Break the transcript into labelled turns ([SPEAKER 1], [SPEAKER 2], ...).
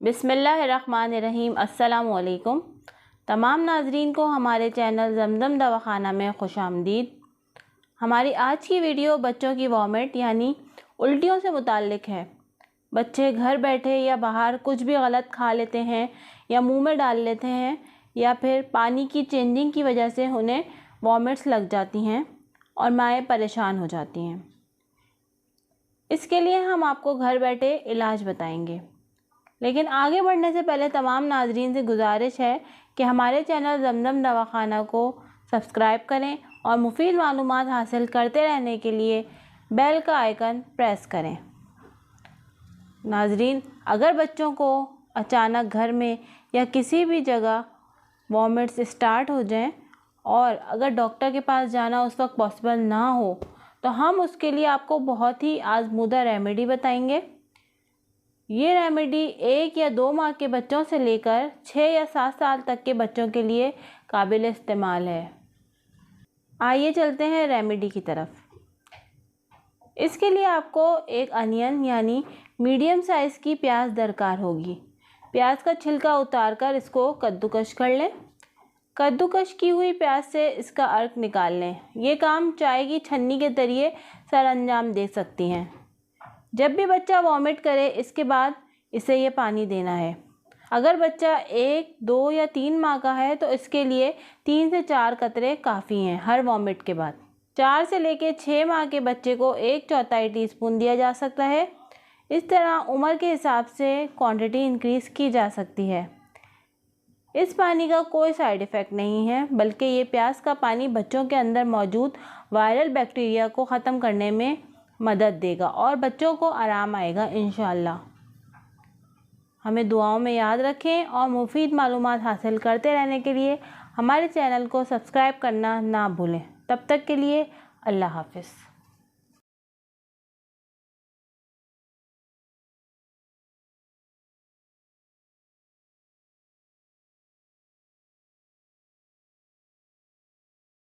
[SPEAKER 1] बिस्मिल्लाहिर्रहमानिर्रहीम। अस्सलामु अलैकुम। तमाम नाजरीन को हमारे चैनल ज़मज़म दवाखाना में खुशामदीद। हमारी आज की वीडियो बच्चों की वॉमिट यानी उल्टियों से मुताल्लिक है। बच्चे घर बैठे या बाहर कुछ भी गलत खा लेते हैं या मुंह में डाल लेते हैं या फिर पानी की चेंजिंग की वजह से उन्हें वॉमिट्स लग जाती हैं और माएँ परेशान हो जाती हैं। इसके लिए हम आपको घर बैठे इलाज बताएंगे, लेकिन आगे बढ़ने से पहले तमाम नाजरीन से गुजारिश है कि हमारे चैनल ज़मज़म दवाखाना को सब्सक्राइब करें और मुफीद मालूमात हासिल करते रहने के लिए बेल का आइकन प्रेस करें। नाजरीन, अगर बच्चों को अचानक घर में या किसी भी जगह वॉमिट्स स्टार्ट हो जाएं और अगर डॉक्टर के पास जाना उस वक्त पॉसिबल ना हो, तो हम उसके लिए आपको बहुत ही आजमूदा रेमेडी बताएंगे। ये रेमेडी 1 या 2 माह के बच्चों से लेकर 6 या 7 साल तक के बच्चों के लिए काबिल इस्तेमाल है। आइए चलते हैं रेमेडी की तरफ। इसके लिए आपको एक अनियन यानी मीडियम साइज़ की प्याज दरकार होगी। प्याज का छिलका उतार कर इसको कद्दूकश कर लें। कद्दूकश की हुई प्याज से इसका अर्क निकाल लें। ये काम चाय की छन्नी के ज़रिए सरअंजाम दे सकती हैं। जब भी बच्चा वॉमिट करे इसके बाद इसे ये पानी देना है। अगर बच्चा 1, 2 या 3 माह का है तो इसके लिए 3 से 4 कतरे काफ़ी हैं हर वॉमिट के बाद। 4 से लेकर 6 माह के बच्चे को 1/4 टीस्पून दिया जा सकता है। इस तरह उम्र के हिसाब से क्वांटिटी इंक्रीज़ की जा सकती है। इस पानी का कोई साइड इफ़ेक्ट नहीं है, बल्कि ये प्याज का पानी बच्चों के अंदर मौजूद वायरल बैक्टीरिया को ख़त्म करने में मदद देगा और बच्चों को आराम आएगा इंशाअल्लाह। हमें दुआओं में याद रखें और मुफीद मालूमात हासिल करते रहने के लिए हमारे चैनल को सब्सक्राइब करना ना भूलें। तब तक के लिए अल्लाह हाफ़िज़।